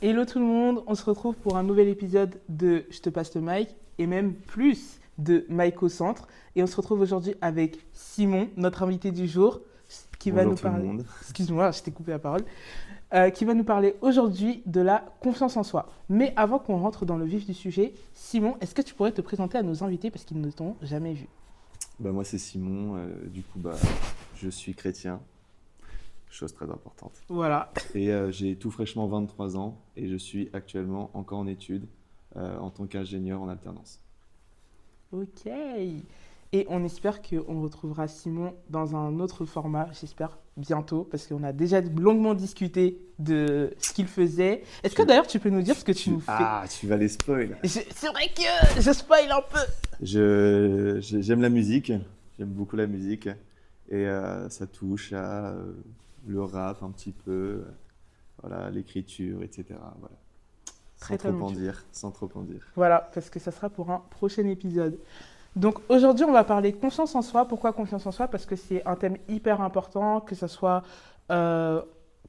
Hello tout le monde, on se retrouve pour un nouvel épisode de Je te passe le mic et même plus de Mike au centre. Et on se retrouve aujourd'hui avec Simon, notre invité du jour, qui va Bonjour nous tout le parler. monde. Excuse-moi, je t'ai coupé la parole. Qui va nous parler aujourd'hui de la confiance en soi. Mais avant qu'on rentre dans le vif du sujet, Simon, est-ce que tu pourrais te présenter à nos invités parce qu'ils ne t'ont jamais vu? Moi c'est Simon, je suis chrétien, chose très importante. Voilà. Et j'ai tout fraîchement 23 ans et je suis actuellement encore en études en tant qu'ingénieur en alternance. Ok. Et on espère qu'on retrouvera Simon dans un autre format, j'espère bientôt, parce qu'on a déjà longuement discuté de ce qu'il faisait. Est-ce que Tu, d'ailleurs tu peux nous dire ce que tu nous fais? tu vas les spoil. C'est vrai que je spoil un peu. J'aime la musique, j'aime beaucoup la musique et ça touche à le rap un petit peu, voilà, l'écriture, etc. Voilà. Très talentueux. Sans trop en dire. Voilà, parce que ça sera pour un prochain épisode. Donc aujourd'hui, on va parler de confiance en soi. Pourquoi confiance en soi? Parce que c'est un thème hyper important, que ce soit euh,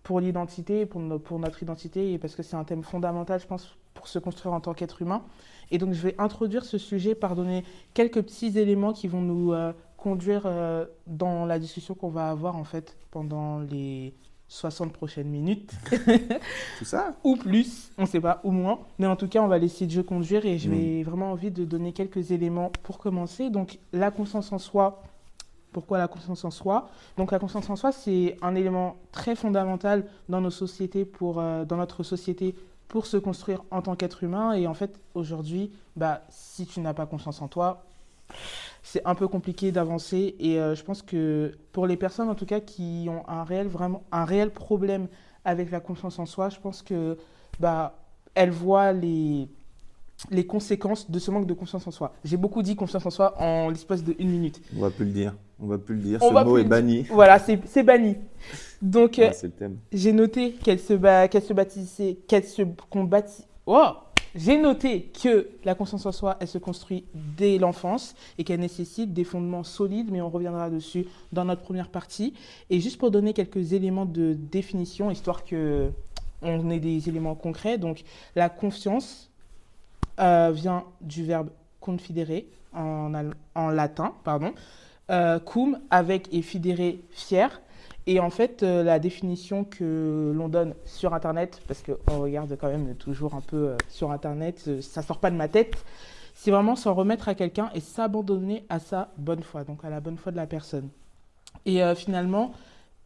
pour l'identité, pour notre identité, et parce que c'est un thème fondamental, je pense, pour se construire en tant qu'être humain. Et donc je vais introduire ce sujet par donner quelques petits éléments qui vont nous conduire dans la discussion qu'on va avoir en fait pendant les 60 prochaines minutes. Tout ça? Ou plus, on ne sait pas, ou moins. Mais en tout cas, on va laisser Dieu conduire et je Mm. vais vraiment envie de donner quelques éléments pour commencer. Donc, la confiance en soi. Pourquoi la confiance en soi? Donc, la confiance en soi, c'est un élément très fondamental dans nos sociétés dans notre société pour se construire en tant qu'être humain. Et en fait, aujourd'hui, si tu n'as pas confiance en toi, c'est un peu compliqué d'avancer. Et je pense que pour les personnes, en tout cas, qui ont vraiment un réel problème avec la confiance en soi, je pense que bah, elles voient les conséquences de ce manque de confiance en soi. J'ai beaucoup dit confiance en soi en l'espace de 1 minute. On va plus le dire. On va plus le dire. On Ce va mot plus est le dire. banni. Voilà, c'est banni. Donc, Ah, c'est le thème. j'ai noté qu'on bâtit. Oh! J'ai noté que la confiance en soi, elle se construit dès l'enfance et qu'elle nécessite des fondements solides, mais on reviendra dessus dans notre première partie. Et juste pour donner quelques éléments de définition, histoire que on ait des éléments concrets. Donc, la confiance vient du verbe confidere en latin, pardon. Cum avec et fidere fier. Et en fait, la définition que l'on donne sur Internet, parce qu'on regarde quand même toujours un peu sur Internet, ça sort pas de ma tête, c'est vraiment s'en remettre à quelqu'un et s'abandonner à sa bonne foi, donc à la bonne foi de la personne. Et finalement,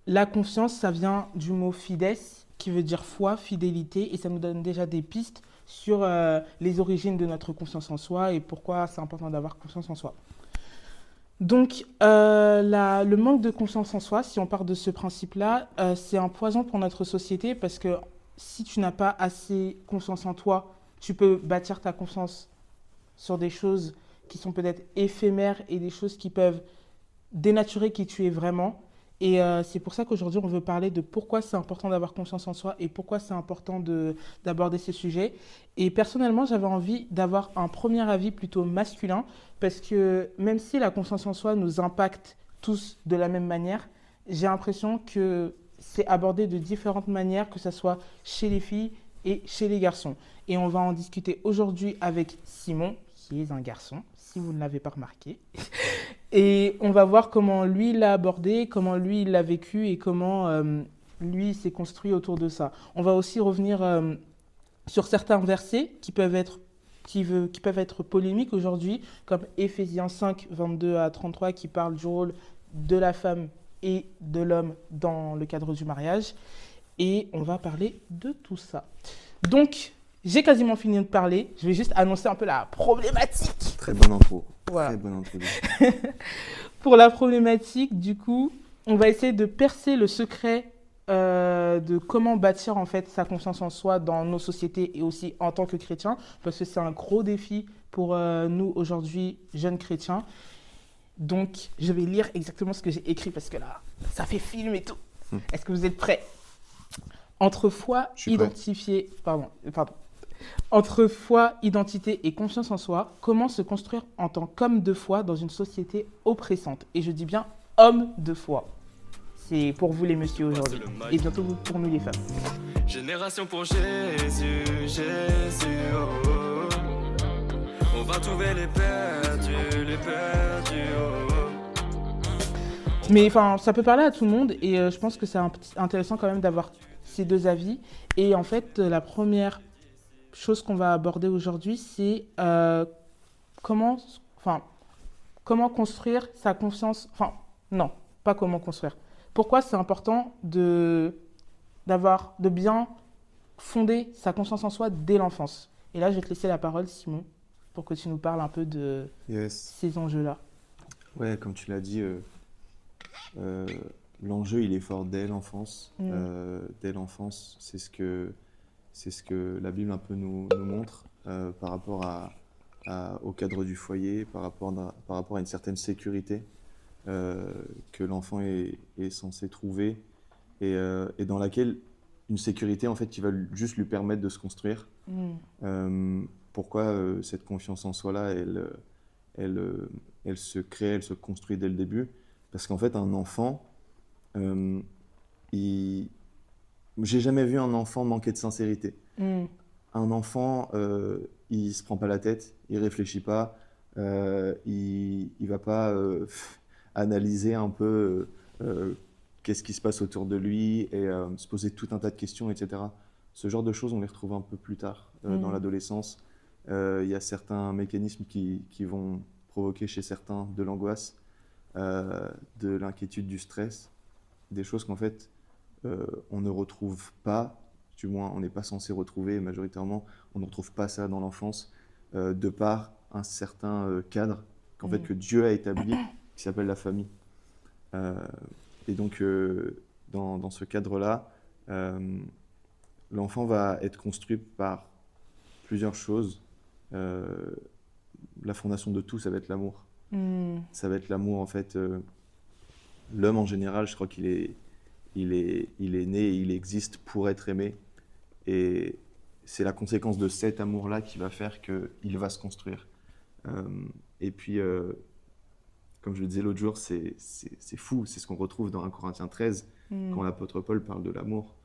la confiance, ça vient du mot fides, qui veut dire foi, fidélité, et ça nous donne déjà des pistes sur les origines de notre confiance en soi et pourquoi c'est important d'avoir confiance en soi. Donc, le manque de confiance en soi, si on part de ce principe-là, c'est un poison pour notre société parce que si tu n'as pas assez confiance en toi, tu peux bâtir ta confiance sur des choses qui sont peut-être éphémères et des choses qui peuvent dénaturer qui tu es vraiment. Et c'est pour ça qu'aujourd'hui, on veut parler de pourquoi c'est important d'avoir confiance en soi et pourquoi c'est important d'aborder ces sujets. Et personnellement, j'avais envie d'avoir un premier avis plutôt masculin parce que même si la confiance en soi nous impacte tous de la même manière, j'ai l'impression que c'est abordé de différentes manières, que ce soit chez les filles et chez les garçons. Et on va en discuter aujourd'hui avec Simon, qui est un garçon, si vous ne l'avez pas remarqué. Et on va voir comment lui l'a abordé, comment lui il l'a vécu et comment lui s'est construit autour de ça. On va aussi revenir sur certains versets qui peuvent être polémiques aujourd'hui, comme Éphésiens 5, 22 à 33, qui parle du rôle de la femme et de l'homme dans le cadre du mariage. Et on va parler de tout ça. Donc, j'ai quasiment fini de parler. Je vais juste annoncer un peu la problématique. Très bonne intro. Voilà. Très bonne introduction. Pour la problématique, du coup, on va essayer de percer le secret de comment bâtir en fait sa confiance en soi dans nos sociétés et aussi en tant que chrétien, parce que c'est un gros défi pour nous aujourd'hui, jeunes chrétiens. Donc, je vais lire exactement ce que j'ai écrit parce que là, ça fait film et tout. Est-ce que vous êtes prêts? Entre foi, Je suis prêt. Entre foi, identité et confiance en soi, comment se construire en tant qu'homme de foi dans une société oppressante? Et je dis bien homme de foi. C'est pour vous les messieurs aujourd'hui. Et bientôt pour nous les femmes. Génération pour Jésus, Jésus, oh, oh. On va trouver les perdus, oh, oh. Mais enfin, ça peut parler à tout le monde et je pense que c'est intéressant quand même d'avoir ces deux avis. Et en fait, la première chose qu'on va aborder aujourd'hui, c'est comment, comment construire sa confiance. Enfin, non, pas comment construire. Pourquoi c'est important de bien fonder sa confiance en soi dès l'enfance. Et là, je vais te laisser la parole, Simon, pour que tu nous parles un peu de ces enjeux-là. Ouais, comme tu l'as dit, l'enjeu, il est fort dès l'enfance. Dès l'enfance, c'est ce que la Bible un peu nous montre par rapport au cadre du foyer, par rapport à une certaine sécurité que l'enfant est censé trouver et dans laquelle une sécurité en fait qui va juste lui permettre de se construire. Pourquoi cette confiance en soi là, elle se crée, elle se construit dès le début? Parce qu'en fait un enfant, j'ai jamais vu un enfant manquer de sincérité. Un enfant, il se prend pas la tête, il réfléchit pas, il va pas analyser un peu qu'est-ce qui se passe autour de lui et se poser tout un tas de questions, etc. Ce genre de choses, on les retrouve un peu plus tard dans l'adolescence. Il y a certains mécanismes qui vont provoquer chez certains de l'angoisse, de l'inquiétude, du stress, des choses qu'en fait on ne retrouve pas, du moins on n'est pas censé retrouver majoritairement, on ne retrouve pas ça dans l'enfance, de par un certain cadre qu'en fait que Dieu a établi, qui s'appelle la famille. Et donc dans ce cadre-là, l'enfant va être construit par plusieurs choses. La fondation de tout, ça va être l'amour. Ça va être l'amour en fait. L'homme en général, je crois qu'il est né, il existe pour être aimé. Et c'est la conséquence de cet amour-là qui va faire qu'il va se construire. Et puis, comme je le disais l'autre jour, c'est fou, c'est ce qu'on retrouve dans 1 Corinthiens 13, quand l'apôtre Paul parle de l'amour.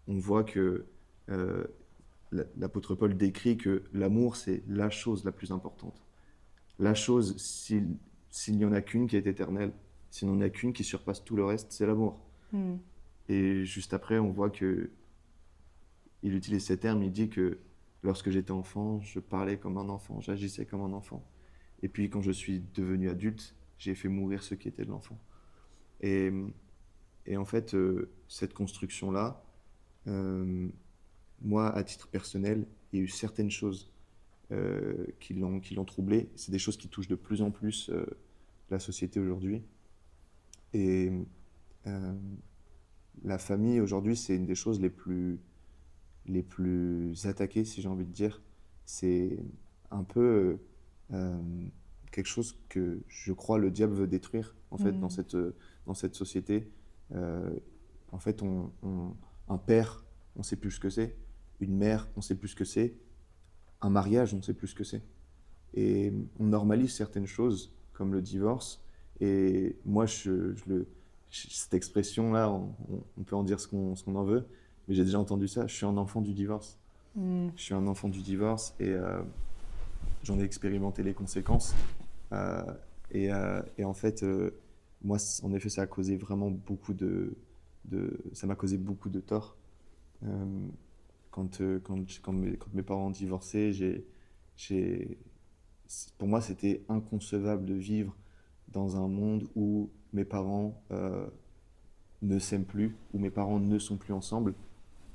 On voit que l'apôtre Paul décrit que l'amour, c'est la chose la plus importante. La chose, s'il n'y en a qu'une qui est éternelle, s'il n'y en a qu'une qui surpasse tout le reste, c'est l'amour. Et juste après, on voit qu'il utilise ces termes, il dit que lorsque j'étais enfant, je parlais comme un enfant, j'agissais comme un enfant. Et puis quand je suis devenu adulte, j'ai fait mourir ce qui était de l'enfant. Et en fait, cette construction-là, moi, à titre personnel, il y a eu certaines choses qui l'ont troublé. C'est des choses qui touchent de plus en plus la société aujourd'hui. Et la famille, aujourd'hui, c'est une des choses les plus attaquées, si j'ai envie de dire. C'est un peu quelque chose que je crois le diable veut détruire, en fait, dans cette société. En fait, un père, on ne sait plus ce que c'est. Une mère, on ne sait plus ce que c'est. Un mariage, on ne sait plus ce que c'est. Et on normalise certaines choses, comme le divorce. Et moi, cette expression-là, on peut en dire ce qu'on en veut, mais j'ai déjà entendu ça. Je suis un enfant du divorce. Je suis un enfant du divorce et j'en ai expérimenté les conséquences. Et en fait, moi, en effet, ça a causé vraiment ça m'a causé beaucoup de tort. Quand mes parents ont divorcé, pour moi, c'était inconcevable de vivre dans un monde où mes parents ne s'aiment plus, où mes parents ne sont plus ensemble,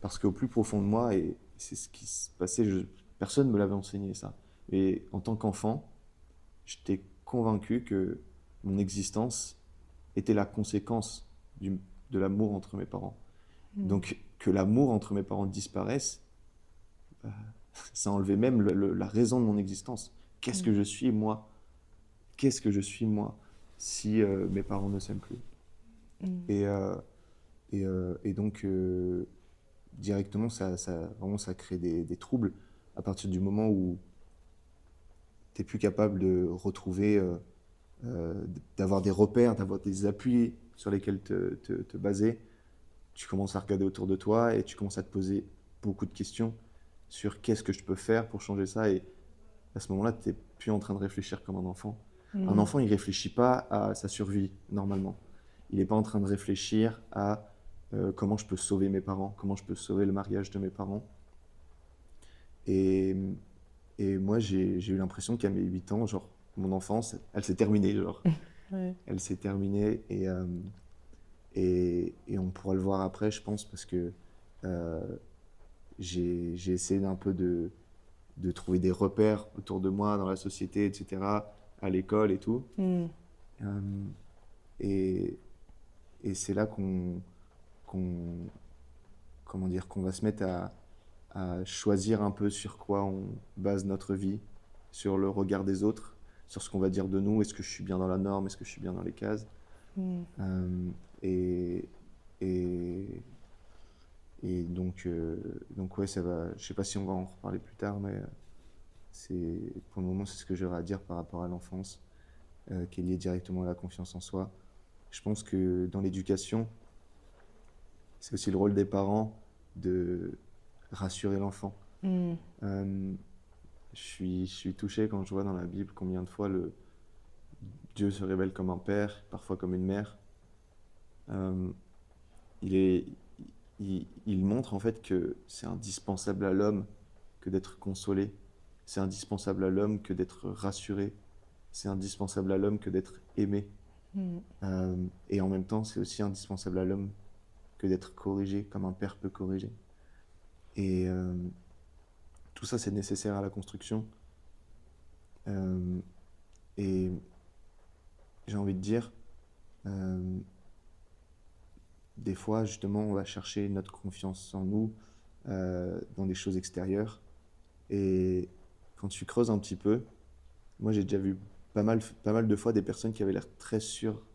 parce qu'au plus profond de moi, et c'est ce qui se passait, personne ne me l'avait enseigné ça. Et en tant qu'enfant, j'étais convaincu que mon existence était la conséquence de l'amour entre mes parents. Donc que l'amour entre mes parents disparaisse, ça enlevait même la raison de mon existence. Qu'est-ce que je suis moi? Qu'est-ce que je suis moi si mes parents ne s'aiment plus? Et donc directement ça crée des troubles à partir du moment où tu n'es plus capable de retrouver, d'avoir des repères, d'avoir des appuis sur lesquels te baser. tu commences à regarder autour de toi et tu commences à te poser beaucoup de questions sur qu'est-ce que je peux faire pour changer ça. Et à ce moment-là, tu n'es plus en train de réfléchir comme un enfant. Un enfant, il ne réfléchit pas à sa survie, normalement. Il n'est pas en train de réfléchir à comment je peux sauver mes parents, comment je peux sauver le mariage de mes parents. Et, et moi, j'ai eu l'impression qu'à mes 8 ans, genre, mon enfance, elle s'est terminée, genre. Ouais. Elle s'est terminée et on pourra le voir après, je pense, parce que euh, j'ai essayé d'un peu de trouver des repères autour de moi, dans la société, etc., à l'école et tout. Mm. Euh, et et c'est là qu'on, comment dire, qu'on va se mettre à choisir un peu sur quoi on base notre vie, sur le regard des autres, sur ce qu'on va dire de nous, est-ce que je suis bien dans la norme, est-ce que je suis bien dans les cases. Mm. Et, et, donc ouais, ça va. Je sais pas si on va en reparler plus tard, mais pour le moment, c'est ce que j'aurais à dire par rapport à l'enfance, qui est lié directement à la confiance en soi. Je pense que dans l'éducation, c'est aussi le rôle des parents de rassurer l'enfant. Mm. Euh, je suis touché quand je vois dans la Bible combien de fois Dieu se révèle comme un père, parfois comme une mère. Euh, il est, il montre en fait que c'est indispensable à l'homme que d'être consolé, c'est indispensable à l'homme que d'être rassuré, c'est indispensable à l'homme que d'être aimé. Mm. Et en même temps, c'est aussi indispensable à l'homme que d'être corrigé comme un père peut corriger. Et tout ça, c'est nécessaire à la construction. Euh, et j'ai envie de dire, euh, des fois, justement, on va chercher notre confiance en nous dans des choses extérieures. Et quand tu creuses un petit peu, moi j'ai déjà vu pas mal de fois des personnes qui avaient l'air très sûres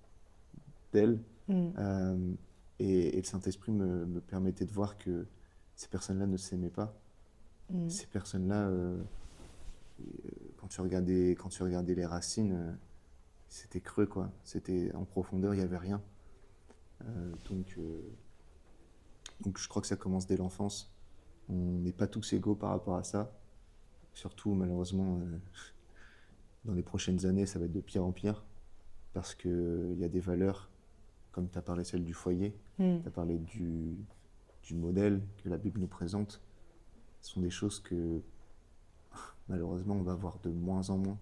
d'elles. Mm. Et le Saint-Esprit me permettait de voir que ces personnes-là ne s'aimaient pas. Mm. Ces personnes-là, quand tu regardais les racines, c'était creux, quoi. C'était en profondeur, il n'y avait rien. Euh, donc, euh, donc je crois que ça commence dès l'enfance. On n'est pas tous égaux par rapport à ça. Surtout, malheureusement, dans les prochaines années, ça va être de pire en pire. Parce qu'il y a des valeurs, comme tu as parlé celle du foyer, Mm. tu as parlé du modèle que la Bible nous présente. Ce sont des choses que, malheureusement, on va voir de moins en moins.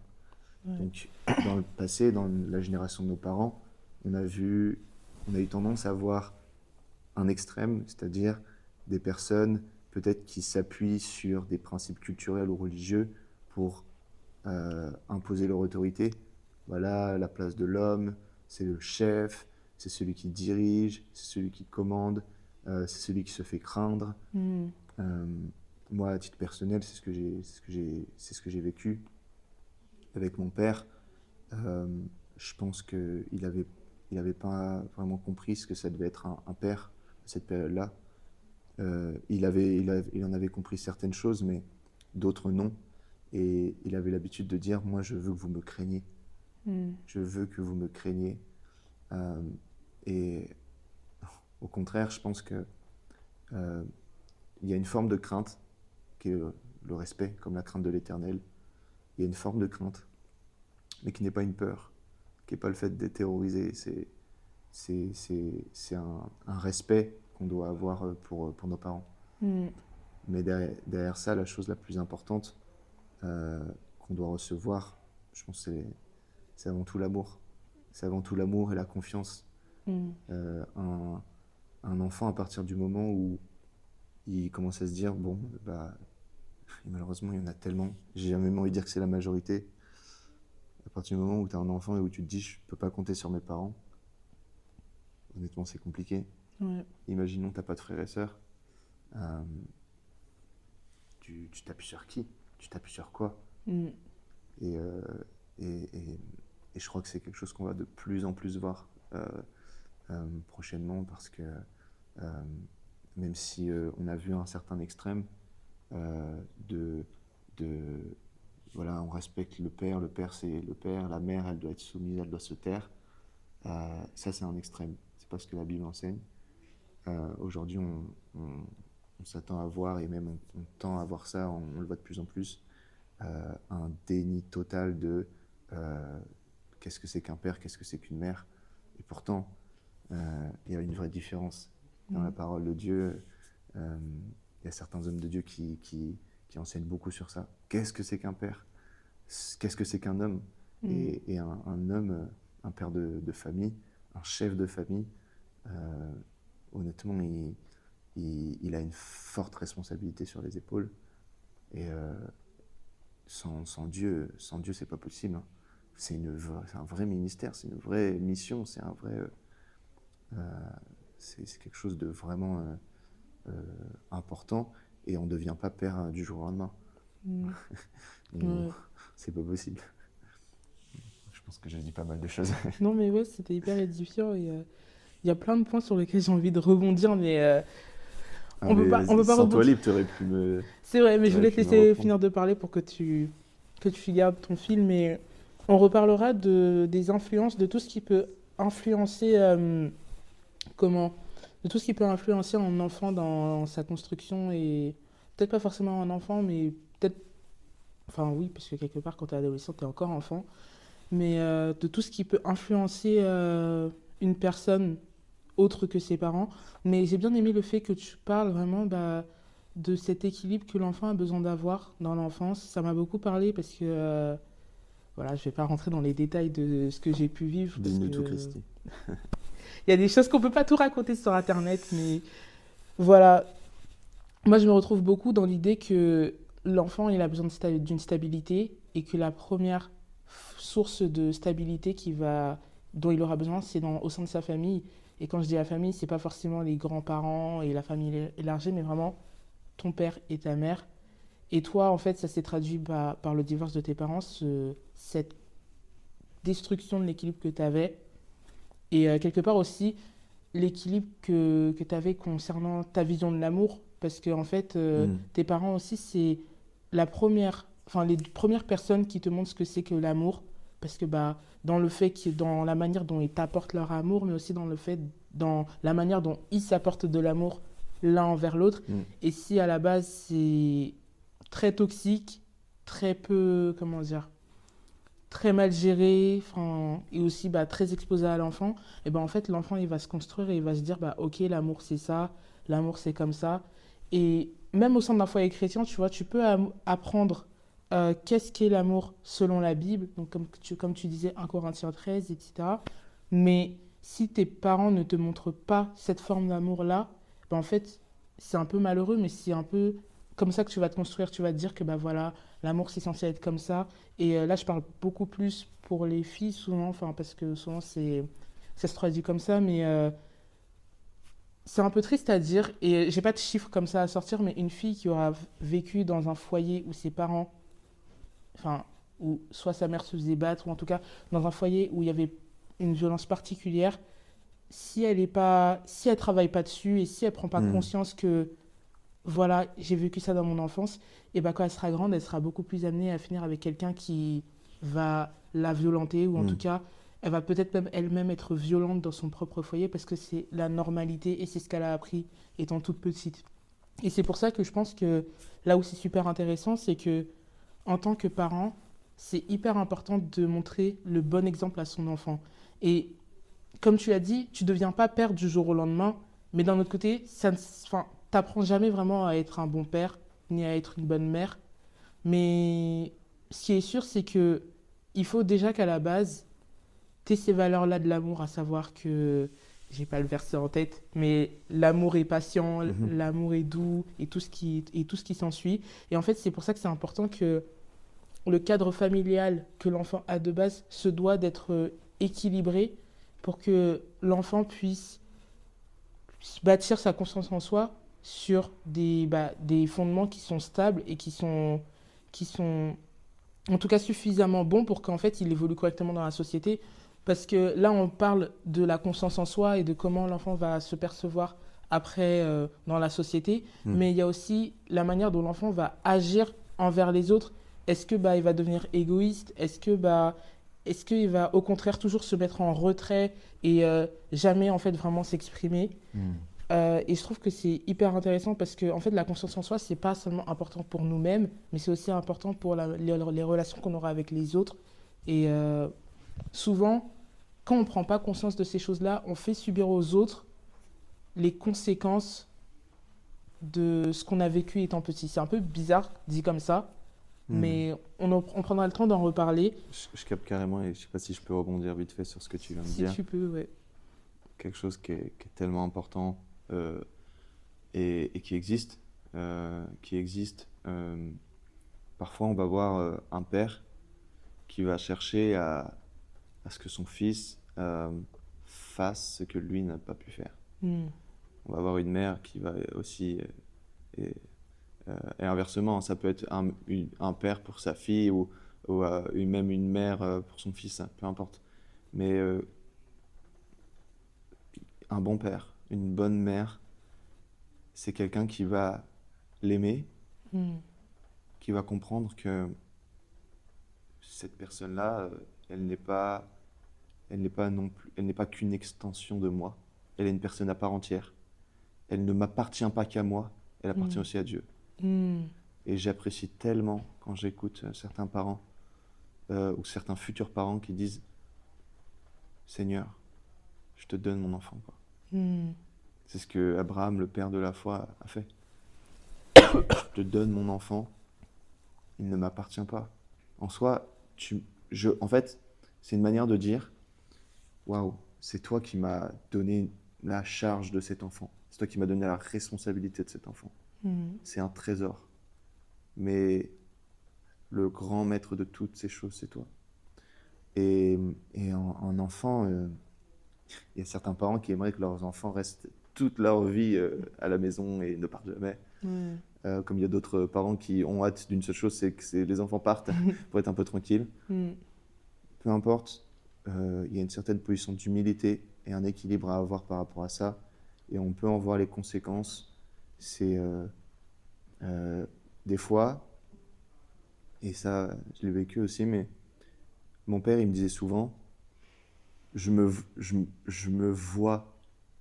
Ouais. Donc, dans le passé, dans la génération de nos parents, on a eu tendance à voir un extrême, c'est-à-dire des personnes peut-être qui s'appuient sur des principes culturels ou religieux pour imposer leur autorité. Voilà, la place de l'homme, c'est le chef, c'est celui qui dirige, c'est celui qui commande, c'est celui qui se fait craindre. Mm. Euh, Moi, à titre personnel, c'est ce que j'ai vécu avec mon père. Euh, je pense il avait pas vraiment compris ce que ça devait être un père à cette période-là. Il en avait compris certaines choses, mais d'autres non. Et il avait l'habitude de dire, moi, je veux que vous me craigniez. Mm. Je veux que vous me craigniez. Euh, et au contraire, je pense que il y a une forme de crainte qui est le respect, comme la crainte de l'Éternel. Il y a une forme de crainte, mais qui n'est pas une peur, qui n'est pas le fait d'être terrorisé. C'est un respect qu'on doit avoir pour nos parents. Mm. Mais derrière ça, la chose la plus importante qu'on doit recevoir, je pense, c'est avant tout l'amour. C'est avant tout l'amour et la confiance. Mm. Euh, un, un enfant, à partir du moment où il commence à se dire, bon, bah, malheureusement, il y en a tellement, j'ai jamais envie de dire que c'est la majorité. À partir du moment où tu as un enfant et où tu te dis, je peux pas compter sur mes parents, honnêtement, c'est compliqué. Ouais. Imaginons que tu n'as pas de frères et sœurs. Euh, tu t'appuies sur qui? Tu t'appuies sur quoi? Mm. Et, euh, et je crois que c'est quelque chose qu'on va de plus en plus voir prochainement parce que euh, même si on a vu un certain extrême de, de voilà, on respecte le père c'est le père, la mère elle doit être soumise, elle doit se taire. Ça c'est un extrême, c'est pas ce que la Bible enseigne. aujourd'hui, on s'attend à voir, et même on tend à voir ça, on le voit de plus en plus, un déni total de qu'est-ce que c'est qu'un père, qu'est-ce que c'est qu'une mère. Et pourtant, il y a une vraie différence. Dans la parole de Dieu, il y a certains hommes de Dieu qui enseignent beaucoup sur ça. Qu'est-ce que c'est qu'un père? Qu'est-ce que c'est qu'un homme? Et un homme, un père de famille, un chef de famille, honnêtement, il a une forte responsabilité sur les épaules. Et sans Dieu, c'est pas possible. Hein. C'est un vrai ministère, c'est une vraie mission, c'est un vrai... c'est quelque chose de vraiment important, et on ne devient pas père du jour au lendemain. C'est pas possible. Je pense que j'ai dit pas mal de choses. Non, mais ouais, c'était hyper édifiant. Et il y a plein de points sur lesquels j'ai envie de rebondir, mais on peut pas Sans toi rebondir. libre, tu aurais pu me... C'est vrai, mais je voulais te tu me laisser reprends. finir de parler pour que tu gardes ton fil. Mais on reparlera des influences, de tout ce qui peut influencer, de tout ce qui peut influencer un enfant dans sa construction, et peut-être pas forcément un enfant, mais peut-être, enfin oui, parce que quelque part quand tu es adolescent, tu es encore enfant, mais de tout ce qui peut influencer une personne autre que ses parents. Mais j'ai bien aimé le fait que tu parles vraiment de cet équilibre que l'enfant a besoin d'avoir dans l'enfance. Ça m'a beaucoup parlé parce que, voilà, je vais pas rentrer dans les détails de ce que j'ai pu vivre. Parce Dis-nous que tout, Christy. il y a des choses qu'on peut pas tout raconter sur Internet, mais voilà. Moi, je me retrouve beaucoup dans l'idée que l'enfant, il a besoin d'une stabilité, et que la première source de stabilité dont il aura besoin, c'est au sein de sa famille. Et quand je dis la famille, c'est pas forcément les grands-parents et la famille élargie, mais vraiment ton père et ta mère. Et toi, en fait, ça s'est traduit par le divorce de tes parents, cette destruction de l'équilibre que tu avais. Et quelque part aussi, l'équilibre que tu avais concernant ta vision de l'amour. Parce que, en fait, tes parents aussi, c'est les premières personnes qui te montrent ce que c'est que l'amour. Parce que dans la manière dont ils t'apportent leur amour, mais aussi dans la manière dont ils s'apportent de l'amour l'un envers l'autre. Et si à la base c'est très toxique, très peu, comment dire, très mal géré, et aussi très exposé à l'enfant, et en fait l'enfant il va se construire et il va se dire ok, l'amour c'est ça, l'amour c'est comme ça. Et même au sein d'un foyer chrétien, tu vois, tu peux apprendre qu'est-ce qu'est l'amour selon la Bible, donc comme tu disais 1 Corinthiens 13, etc. Mais si tes parents ne te montrent pas cette forme d'amour-là, en fait, c'est un peu malheureux, mais c'est un peu comme ça que tu vas te construire. Tu vas te dire que voilà, l'amour c'est censé être comme ça. Et là, je parle beaucoup plus pour les filles souvent, parce que souvent ça se traduit comme ça, mais c'est un peu triste à dire. Et j'ai pas de chiffres comme ça à sortir, mais une fille qui aura vécu dans un foyer où ses parents, où soit sa mère se faisait battre, ou en tout cas dans un foyer où il y avait une violence particulière, si elle travaille pas dessus, et si elle prend pas conscience que voilà, j'ai vécu ça dans mon enfance, et quand elle sera grande, elle sera beaucoup plus amenée à finir avec quelqu'un qui va la violenter, ou en tout cas elle va peut-être même elle-même être violente dans son propre foyer, parce que c'est la normalité et c'est ce qu'elle a appris étant toute petite. Et c'est pour ça que je pense que là où c'est super intéressant, c'est que en tant que parent, c'est hyper important de montrer le bon exemple à son enfant. Et comme tu as dit, tu ne deviens pas père du jour au lendemain, mais d'un autre côté, tu n'apprends jamais vraiment à être un bon père, ni à être une bonne mère. Mais ce qui est sûr, c'est qu'il faut déjà qu'à la base, tu aies ces valeurs-là de l'amour, à savoir que, j'ai pas le verset en tête, mais l'amour est patient, l'amour est doux, et tout ce qui s'ensuit. Et en fait, c'est pour ça que c'est important que le cadre familial que l'enfant a de base se doit d'être équilibré, pour que l'enfant puisse bâtir sa confiance en soi sur des fondements qui sont stables et qui sont en tout cas suffisamment bons pour qu'en fait il évolue correctement dans la société. Parce que là, on parle de la confiance en soi et de comment l'enfant va se percevoir après dans la société, mais il y a aussi la manière dont l'enfant va agir envers les autres. Est-ce que il va devenir égoïste? Est-ce qu'il va au contraire toujours se mettre en retrait et jamais en fait vraiment s'exprimer? Et je trouve que c'est hyper intéressant parce que en fait, la confiance en soi, c'est pas seulement important pour nous-mêmes, mais c'est aussi important pour les relations qu'on aura avec les autres. Et souvent, quand on ne prend pas conscience de ces choses-là, on fait subir aux autres les conséquences de ce qu'on a vécu étant petit. C'est un peu bizarre dit comme ça, mais on prendra le temps d'en reparler. Je capte carrément et je sais pas si je peux rebondir vite fait sur ce que tu viens de Si dire. tu peux, ouais. Quelque chose qui est tellement important et qui existe. Parfois, on va voir un père qui va chercher à ce que son fils fasse ce que lui n'a pas pu faire. On va avoir une mère qui va aussi... et inversement, ça peut être un père pour sa fille ou même une mère pour son fils, hein, peu importe. Mais un bon père, une bonne mère, c'est quelqu'un qui va l'aimer, qui va comprendre que cette personne-là, elle n'est pas non plus, elle n'est pas qu'une extension de moi. Elle est une personne à part entière. Elle ne m'appartient pas qu'à moi, elle appartient aussi à Dieu. Et j'apprécie tellement quand j'écoute certains parents ou certains futurs parents qui disent « Seigneur, je te donne mon enfant. » C'est ce que Abraham, le père de la foi, a fait. Je te donne mon enfant, il ne m'appartient pas. En soi, en fait, c'est une manière de dire « Waouh, c'est toi qui m'as donné la charge de cet enfant. C'est toi qui m'as donné la responsabilité de cet enfant. C'est un trésor. Mais le grand maître de toutes ces choses, c'est toi. » Et en enfant, il y a certains parents qui aimeraient que leurs enfants restent toute leur vie à la maison et ne partent jamais. Comme il y a d'autres parents qui ont hâte d'une seule chose, c'est que les enfants partent pour être un peu tranquilles. Peu importe, il y a une certaine position d'humilité et un équilibre à avoir par rapport à ça. Et on peut en voir les conséquences. C'est des fois, et ça je l'ai vécu aussi, mais mon père il me disait souvent, je me vois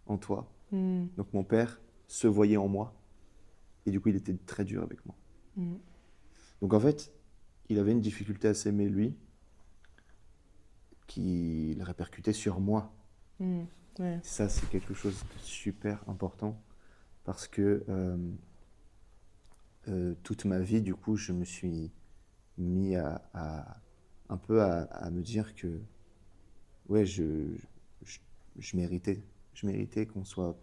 en toi. Donc mon père se voyait en moi. Et du coup, il était très dur avec moi. Donc en fait, il avait une difficulté à s'aimer lui, qui le répercutait sur moi. Ouais. Ça, c'est quelque chose de super important parce que toute ma vie, du coup, je me suis mis un peu à me dire que ouais, je méritais. Je méritais qu'on soit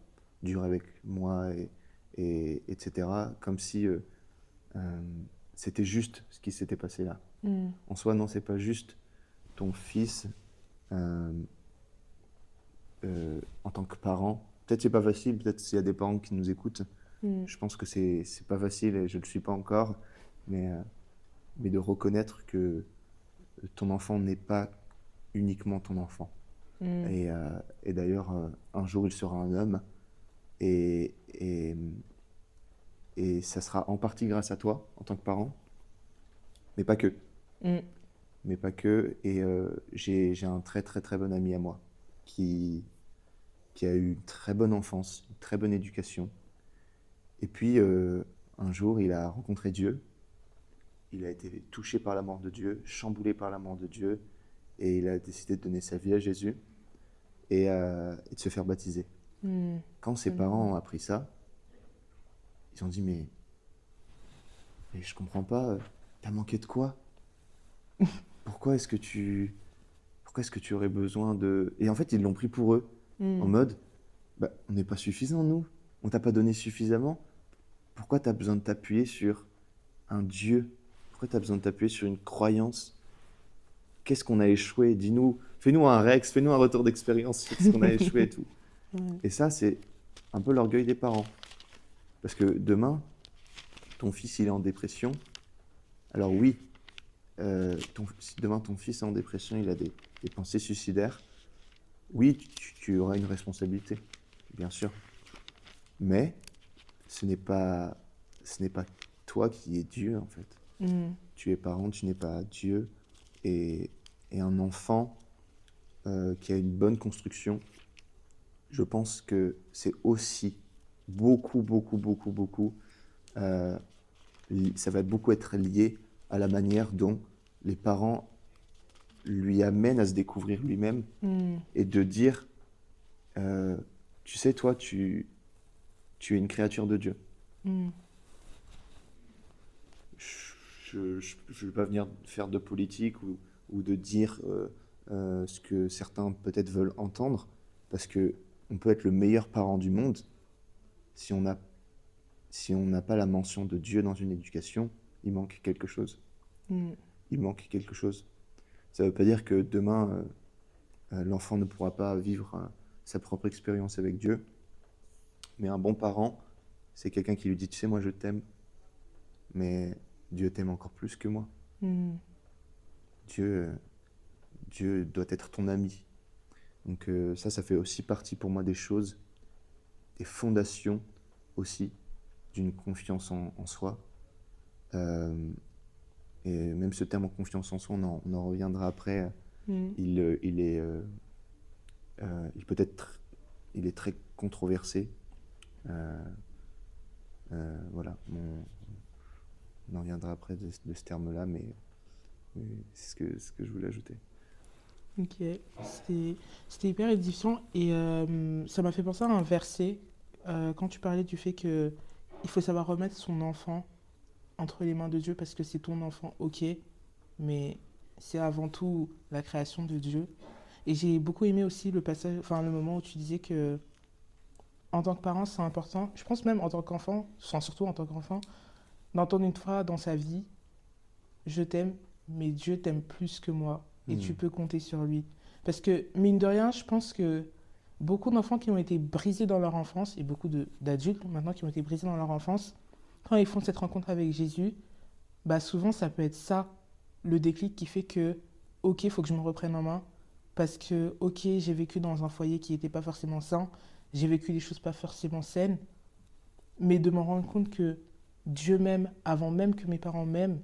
dur avec moi et etc. Comme si c'était juste ce qui s'était passé là. En soi, non, c'est pas juste. Ton fils, en tant que parent, peut-être c'est pas facile, peut-être s'il y a des parents qui nous écoutent, je pense que c'est pas facile et je le suis pas encore, mais de reconnaître que ton enfant n'est pas uniquement ton enfant. Et d'ailleurs, un jour, il sera un homme et ça sera en partie grâce à toi, en tant que parent, mais pas que. Mais pas que. Et j'ai un très, très, très bon ami à moi qui a eu une très bonne enfance, une très bonne éducation. Et puis, un jour, il a rencontré Dieu. Il a été touché par l'amour de Dieu, chamboulé par l'amour de Dieu, et il a décidé de donner sa vie à Jésus et de se faire baptiser. Quand ses parents ont appris ça, ils ont dit mais je comprends pas, t'as manqué de quoi? Pourquoi est-ce que tu aurais besoin de... Et en fait, ils l'ont pris pour eux, en mode, bah, on n'est pas suffisant, nous. On t'a pas donné suffisamment. Pourquoi tu as besoin de t'appuyer sur un Dieu? Pourquoi tu as besoin de t'appuyer sur une croyance? Qu'est-ce qu'on a échoué? Dis-nous, fais-nous un Rex, fais-nous un retour d'expérience sur ce qu'on a échoué et tout. Et ça, c'est un peu l'orgueil des parents. Parce que demain, ton fils, il est en dépression. Alors oui, si demain ton fils est en dépression, il a des pensées suicidaires. Oui, tu auras une responsabilité, bien sûr. Mais ce n'est pas toi qui es Dieu, en fait. Tu es parent, tu n'es pas Dieu. Et un enfant qui a une bonne construction, je pense que c'est aussi beaucoup, ça va beaucoup être lié à la manière dont les parents lui amènent à se découvrir lui-même et de dire, tu sais, toi, tu es une créature de Dieu. Mm. Je ne vais pas venir faire de politique ou de dire ce que certains peut-être veulent entendre, parce que on peut être le meilleur parent du monde si on n'a pas la mention de Dieu dans une éducation, il manque quelque chose. Mm. Il manque quelque chose. Ça ne veut pas dire que demain, l'enfant ne pourra pas vivre sa propre expérience avec Dieu, mais un bon parent, c'est quelqu'un qui lui dit, tu sais, moi je t'aime, mais Dieu t'aime encore plus que moi. Mm. Dieu doit être ton ami. Donc ça fait aussi partie pour moi des choses, des fondations aussi d'une confiance en soi. Et même ce terme en confiance en soi, on en reviendra après. Il est très controversé. Voilà, on en reviendra après de ce terme-là, mais c'est ce que je voulais ajouter. Ok, c'était hyper édifiant et ça m'a fait penser à un verset quand tu parlais du fait que il faut savoir remettre son enfant entre les mains de Dieu parce que c'est ton enfant, ok, mais c'est avant tout la création de Dieu. Et j'ai beaucoup aimé aussi le passage, enfin le moment où tu disais que en tant que parent c'est important, je pense même en tant qu'enfant, enfin, surtout en tant qu'enfant, d'entendre une fois dans sa vie, je t'aime, mais Dieu t'aime plus que moi. Et tu peux compter sur lui. Parce que, mine de rien, je pense que beaucoup d'enfants qui ont été brisés dans leur enfance, et beaucoup d'adultes maintenant qui ont été brisés dans leur enfance, quand ils font cette rencontre avec Jésus, bah souvent ça peut être ça, le déclic qui fait que, ok, il faut que je me reprenne en main, parce que, ok, j'ai vécu dans un foyer qui n'était pas forcément sain, j'ai vécu des choses pas forcément saines, mais de me rendre compte que Dieu m'aime avant même que mes parents m'aiment,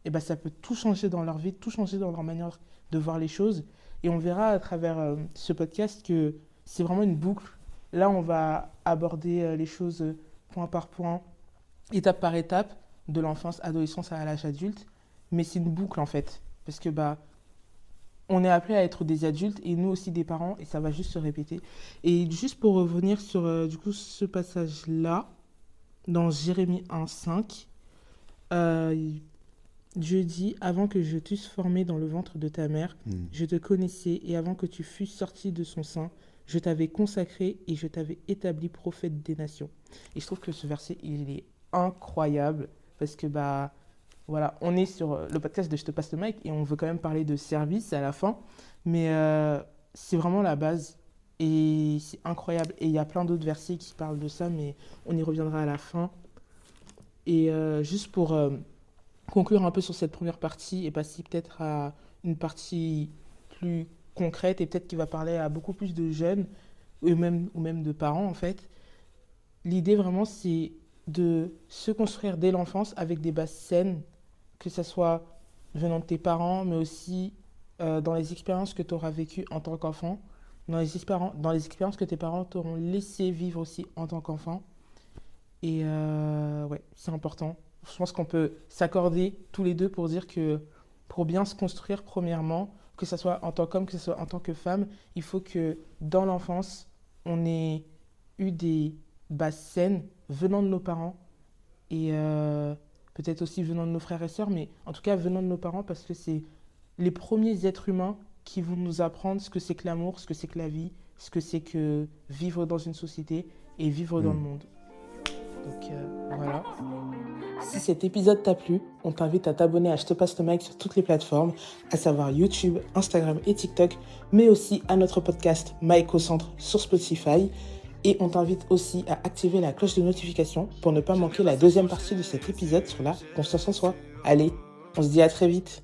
et ben ça peut tout changer dans leur vie, tout changer dans leur manière de voir les choses. Et on verra à travers ce podcast que c'est vraiment une boucle. Là, on va aborder les choses point par point, étape par étape, de l'enfance, adolescence à l'âge adulte. Mais c'est une boucle en fait. Parce que bah, on est appelé à être des adultes et nous aussi des parents et ça va juste se répéter. Et juste pour revenir sur du coup, ce passage-là, dans Jérémie 1,5, Dieu dit, avant que je t'eusse formé dans le ventre de ta mère, je te connaissais, et avant que tu fusses sorti de son sein, je t'avais consacré et je t'avais établi prophète des nations. Et je trouve que ce verset, il est incroyable, parce que bah, voilà, on est sur le podcast de Je te passe le mic, et on veut quand même parler de service à la fin, mais c'est vraiment la base, et c'est incroyable. Et il y a plein d'autres versets qui parlent de ça, mais on y reviendra à la fin. Et juste pour conclure un peu sur cette première partie et passer peut-être à une partie plus concrète et peut-être qui va parler à beaucoup plus de jeunes ou même de parents en fait. L'idée vraiment c'est de se construire dès l'enfance avec des bases saines, que ce soit venant de tes parents mais aussi dans les expériences que tu auras vécues en tant qu'enfant, dans les expériences que tes parents t'auront laissé vivre aussi en tant qu'enfant. Et ouais, c'est important. Je pense qu'on peut s'accorder tous les deux pour dire que pour bien se construire, premièrement, que ce soit en tant qu'homme, que ce soit en tant que femme, il faut que dans l'enfance, on ait eu des bases saines venant de nos parents et peut-être aussi venant de nos frères et sœurs, mais en tout cas venant de nos parents parce que c'est les premiers êtres humains qui vont nous apprendre ce que c'est que l'amour, ce que c'est que la vie, ce que c'est que vivre dans une société et vivre dans le monde. Donc voilà. Si cet épisode t'a plu, on t'invite à t'abonner à Je te passe le mic sur toutes les plateformes, à savoir YouTube, Instagram et TikTok, mais aussi à notre podcast Mike au centre sur Spotify. Et on t'invite aussi à activer la cloche de notification pour ne pas manquer la deuxième partie de cet épisode sur la confiance en soi. Allez, on se dit à très vite.